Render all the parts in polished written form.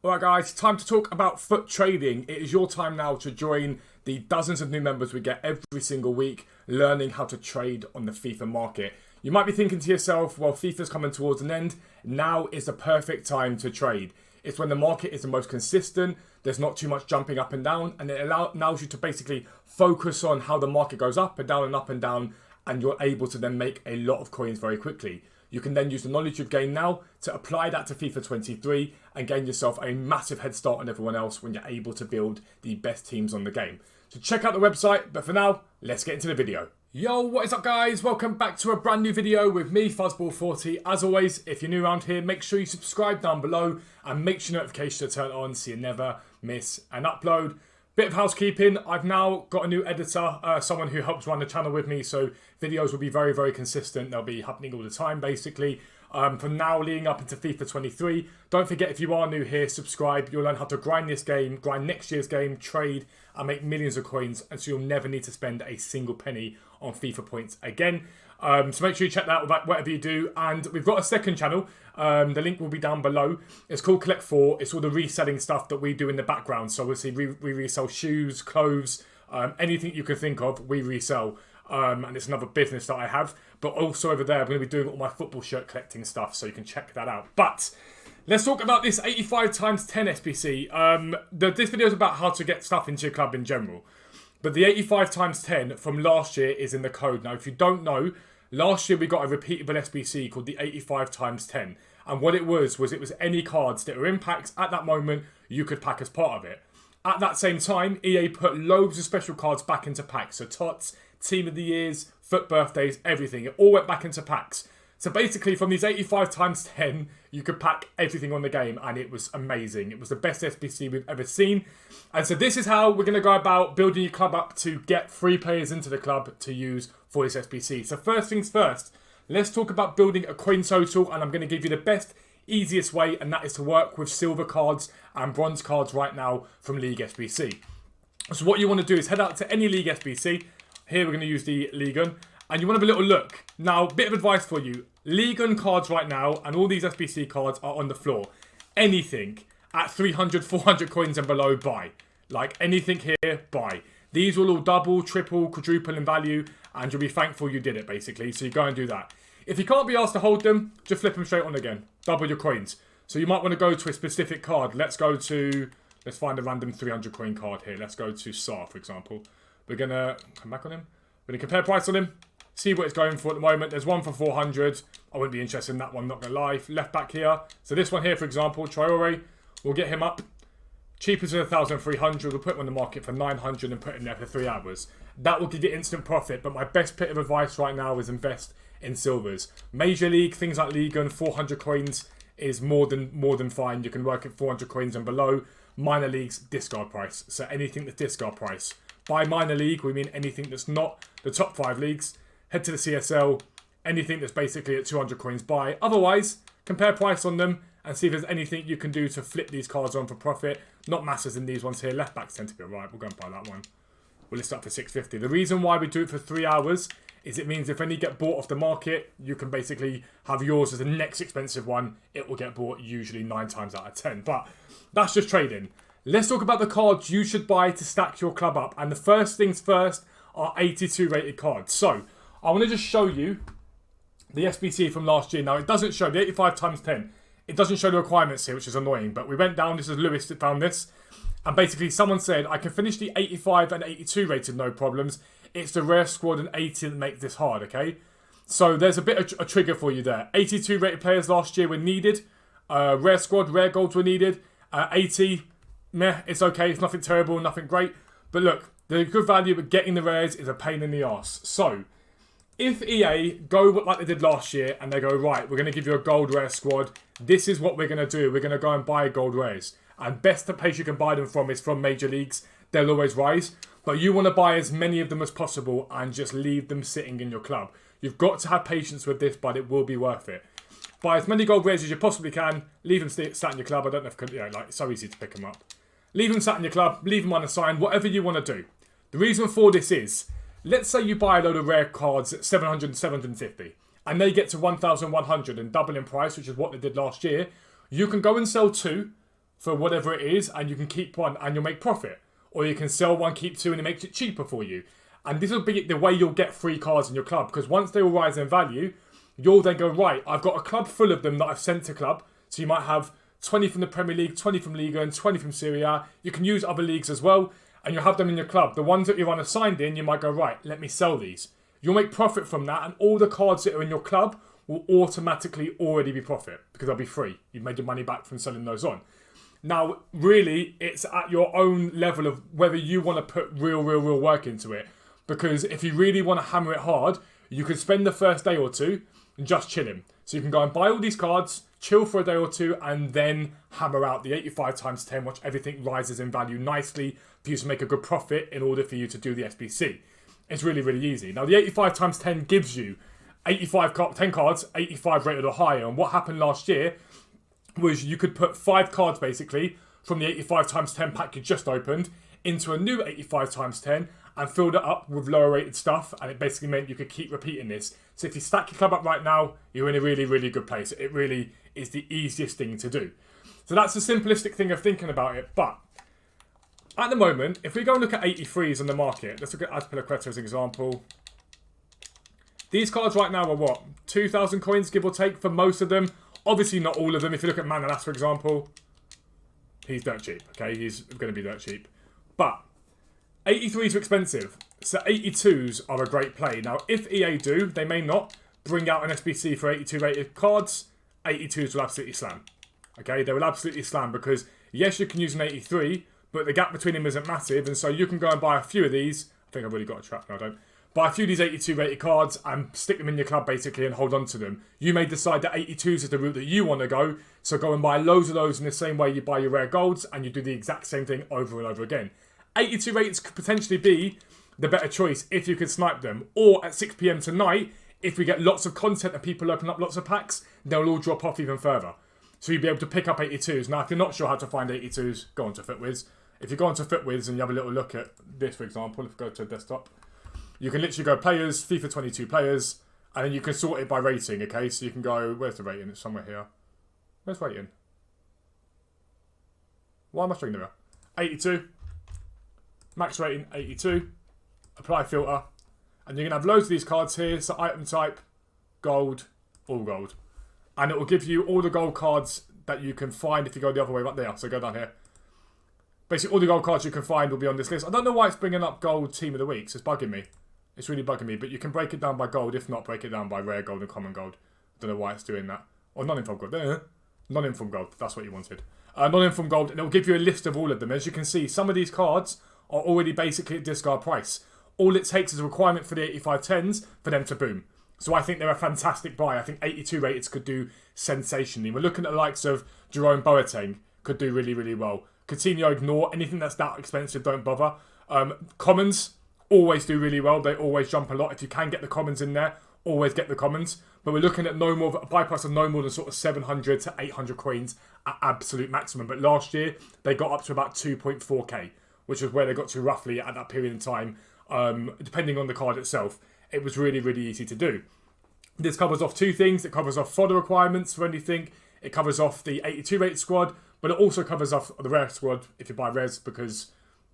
Alright guys, time to talk about foot trading. It is your time now to join the dozens of new members we get every single week learning how to trade on the FIFA market. You might be thinking to yourself, well, FIFA's coming towards an end. Now is the perfect time to trade. It's when the market is the most consistent, there's not too much jumping up and down, and it allows you to basically focus on how the market goes up and down, and you're able to then make a lot of coins very quickly. You can then use the knowledge you've gained now to apply that to FIFA 23 and gain yourself a massive head start on everyone else when you're able to build the best teams on the game. So check out the website, but for now, let's get into the video. Yo, what is up guys? Welcome back to a brand new video with me, Fuzzball40. As always, if you're new around here, make sure you subscribe down below and make sure notifications are turned on so you never miss an upload. Bit of housekeeping, I've now got a new editor, someone who helps run the channel with me, so videos will be very, very consistent. They'll be happening all the time, basically. From now leading up into FIFA 23, don't forget if you are new here, subscribe. You'll learn how to grind this game, grind next year's game, trade, and make millions of coins, and so you'll never need to spend a single penny on FIFA points again. So make sure you check that out, whatever you do. And we've got a second channel. The link will be down below. It's called Collect 4. It's all the reselling stuff that we do in the background. So obviously we resell shoes, clothes, anything you can think of, we resell. And it's another business that I have. But also over there, I'm going to be doing all my football shirt collecting stuff. So you can check that out. But let's talk about this 85 times 10 SBC. This video is about how to get stuff into your club in general. But the 85 times 10 from last year is in the code. Now, if you don't know, last year we got a repeatable SBC called the 85 times 10. And what it was any cards that were in packs at that moment you could pack as part of it. At that same time, EA put loads of special cards back into packs. So TOTS, Team of the Years, Foot Birthdays, everything. It all went back into packs. So basically from these 85 times 10, you could pack everything on the game and it was amazing. It was the best SBC we've ever seen. And so this is how we're going to go about building your club up to get free players into the club to use for this SBC. So first things first, let's talk about building a coin total, and I'm going to give you the best, easiest way, and that is to work with silver cards and bronze cards right now from League SBC. So what you want to do is head out to any League SBC. Here we're going to use the League 1. And you want to have a little look. Now, bit of advice for you. League 1 cards right now, and all these SBC cards are on the floor. Anything at 300, 400 coins and below, buy. Like anything here, buy. These will all double, triple, quadruple in value, and you'll be thankful you did it, basically. So you go and do that. If you can't be asked to hold them, just flip them straight on again. Double your coins. So you might want to go to a specific card. Let's find a random 300 coin card here. Let's go to Saar, for example. We're going to come back on him. We're going to compare price on him. See what it's going for at the moment. There's one for 400. I wouldn't be interested in that one, not going to lie. Left back here. So this one here, for example, Traore, we'll get him up. Cheaper than 1,300. We'll put him on the market for 900 and put him there for 3 hours. That will give you instant profit. But my best bit of advice right now is invest in silvers. Major League, things like League 1, 400 coins is more than fine. You can work at 400 coins and below. Minor leagues, discard price. So anything that's discard price. By minor league, we mean anything that's not the top 5 leagues. Head to the CSL, anything that's basically at 200 coins buy. Otherwise, compare price on them and see if there's anything you can do to flip these cards on for profit. Not masses in these ones here. Left backs tend to be alright. We'll go and buy that one. We'll list up for 650. The reason why we do it for 3 hours is it means if any get bought off the market, you can basically have yours as the next expensive one. It will get bought usually 9 times out of 10. But that's just trading. Let's talk about the cards you should buy to stack your club up. And the first things first are 82 rated cards. So I want to just show you the SBC from last year. Now, it doesn't show the 85 times 10. It doesn't show the requirements here, which is annoying. But we went down. This is Lewis that found this. And basically, someone said, I can finish the 85 and 82 rated, no problems. It's the rare squad and 80 that make this hard, okay? So there's a bit of a trigger for you there. 82 rated players last year were needed. Rare squad, rare golds were needed. 80, meh, it's okay. It's nothing terrible, nothing great. But look, the good value, but getting the rares is a pain in the arse. So if EA go like they did last year and they go, right, we're going to give you a gold rare squad. This is what we're going to do. We're going to go and buy gold rares. And best place you can buy them from is from major leagues. They'll always rise. But you want to buy as many of them as possible and just leave them sitting in your club. You've got to have patience with this, but it will be worth it. Buy as many gold rares as you possibly can. Leave them sat in your club. I don't know if it's so easy to pick them up. Leave them sat in your club. Leave them unassigned. Whatever you want to do. The reason for this is, let's say you buy a load of rare cards at 700 and 750. And they get to 1,100 and double in price, which is what they did last year. You can go and sell 2 for whatever it is, and you can keep one and you'll make profit. Or you can sell one, keep two, and it makes it cheaper for you. And this will be the way you'll get free cards in your club, because once they all rise in value, you'll then go, right, I've got a club full of them that I've sent to club. So you might have 20 from the Premier League, 20 from Liga, and 20 from Serie A. You can use other leagues as well, and you'll have them in your club. The ones that you're unassigned in, you might go, right, let me sell these. You'll make profit from that, and all the cards that are in your club will automatically already be profit, because they'll be free. You've made your money back from selling those on. Now, really, it's at your own level of whether you want to put real work into it. Because if you really want to hammer it hard, you could spend the first day or two and just chilling. So you can go and buy all these cards, chill for a day or two, and then hammer out the 85 times 10, watch everything rises in value nicely for you to make a good profit in order for you to do the SBC. It's really easy. Now, the 85 times 10 gives you 10 cards, 85 rated or higher. And what happened last year was you could put 5 cards, basically, from the 85 times 10 pack you just opened into a new 85 times 10 and filled it up with lower rated stuff, and it basically meant you could keep repeating this. So if you stack your club up right now, you're in a really good place. It really is the easiest thing to do. So that's the simplistic thing of thinking about it. But at the moment, if we go and look at 83s on the market, let's look at Azpilicueta as an example. These cards right now are what? 2,000 coins, give or take, for most of them. Obviously not all of them. If you look at Manolas, for example, he's dirt cheap, okay? He's going to be dirt cheap. But 83s are expensive, so 82s are a great play. Now, if EA do, they may not, bring out an SBC for 82 rated cards, 82s will absolutely slam. Okay, they will absolutely slam because, yes, you can use an 83, but the gap between them isn't massive, and so you can go and buy a few of these. I think I've already got a trap, no I don't. Buy a few of these 82 rated cards and stick them in your club, basically, and hold on to them. You may decide that 82s is the route that you want to go, so go and buy loads of those in the same way you buy your rare golds, and you do the exact same thing over and over again. 82 rates could potentially be the better choice if you could snipe them. Or at 6 PM tonight, if we get lots of content and people open up lots of packs, they'll all drop off even further. So you'll be able to pick up 82s. Now, if you're not sure how to find 82s, go on to FUTTIES. If you go on to FUTTIES and you have a little look at this, for example, if you go to desktop, you can literally go players, FIFA 22 players, and then you can sort it by rating, okay? So you can go, where's the rating? It's somewhere here. Where's rating? Why am I struggling there? 82. Max rating, 82. Apply filter. And you're going to have loads of these cards here. So item type, gold, all gold. And it will give you all the gold cards that you can find if you go the other way right there. So go down here. Basically, all the gold cards you can find will be on this list. I don't know why it's bringing up gold team of the week. So it's bugging me. It's really bugging me. But you can break it down by gold. If not, break it down by rare gold and common gold. I don't know why it's doing that. Or non-informed gold. Non-informed gold. That's what you wanted. Non-informed gold. And it will give you a list of all of them. As you can see, some of these cards are already basically at discard price. All it takes is a requirement for the 85 10s for them to boom. So I think they're a fantastic buy. I think 82 rated could do sensationally. We're looking at the likes of Jerome Boateng, could do really well. Coutinho, ignore. Anything that's that expensive, don't bother. Commons always do really well. They always jump a lot. If you can get the commons in there, always get the commons. But we're looking at a buy price of no more than sort of 700 to 800 coins at absolute maximum. But last year, they got up to about 2.4k. Which is where they got to roughly at that period in time, depending on the card itself. It was really easy to do. This covers off two things. It covers off fodder requirements for anything. It covers off the 82 rated squad, but it also covers off the rare squad if you buy rares, because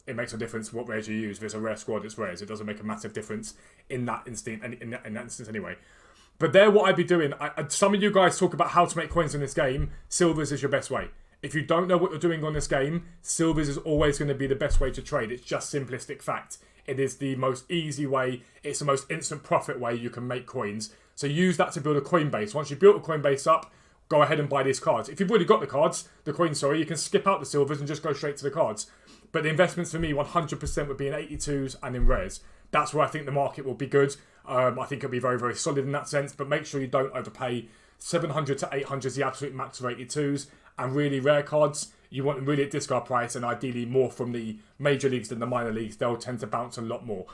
it makes a difference what rares you use. If it's a rare squad, it's rares. It doesn't make a massive difference in that instant, in that instance anyway. But there, what I'd be doing, some of you guys talk about how to make coins in this game. Silvers is your best way. If you don't know what you're doing on this game, silvers is always going to be the best way to trade. It's just simplistic fact. It is the most easy way. It's the most instant profit way you can make coins. So use that to build a coin base. Once you've built a coin base up, go ahead and buy these cards. If you've already got the coins, you can skip out the silvers and just go straight to the cards. But the investments for me, 100% would be in 82s and in rares. That's where I think the market will be good. I think it'll be very solid in that sense. But make sure you don't overpay. 700 to 800 is the absolute max for 82s. And really rare cards, you want them really at discard price, and ideally more from the major leagues than the minor leagues. They'll tend to bounce a lot more.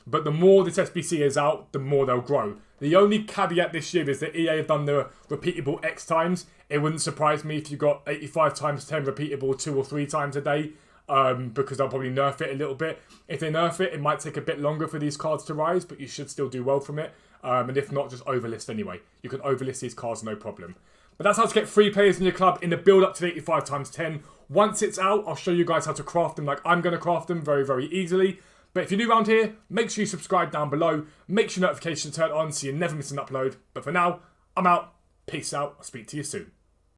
But the more this SBC is out, the more they'll grow. The only caveat this year is that EA have done the repeatable X times. It wouldn't surprise me if you got 85 times 10 repeatable 2 or 3 times a day, because they'll probably nerf it a little bit. If they nerf it, it might take a bit longer for these cards to rise, but you should still do well from it. And if not, just overlist anyway. You can overlist these cards, no problem. But that's how to get free players in your club in the build-up to the 85 times 10. Once it's out, I'll show you guys how to craft them like I'm going to craft them very, very easily. But if you're new around here, make sure you subscribe down below. Make sure notifications turn on so you never miss an upload. But for now, I'm out. Peace out. I'll speak to you soon.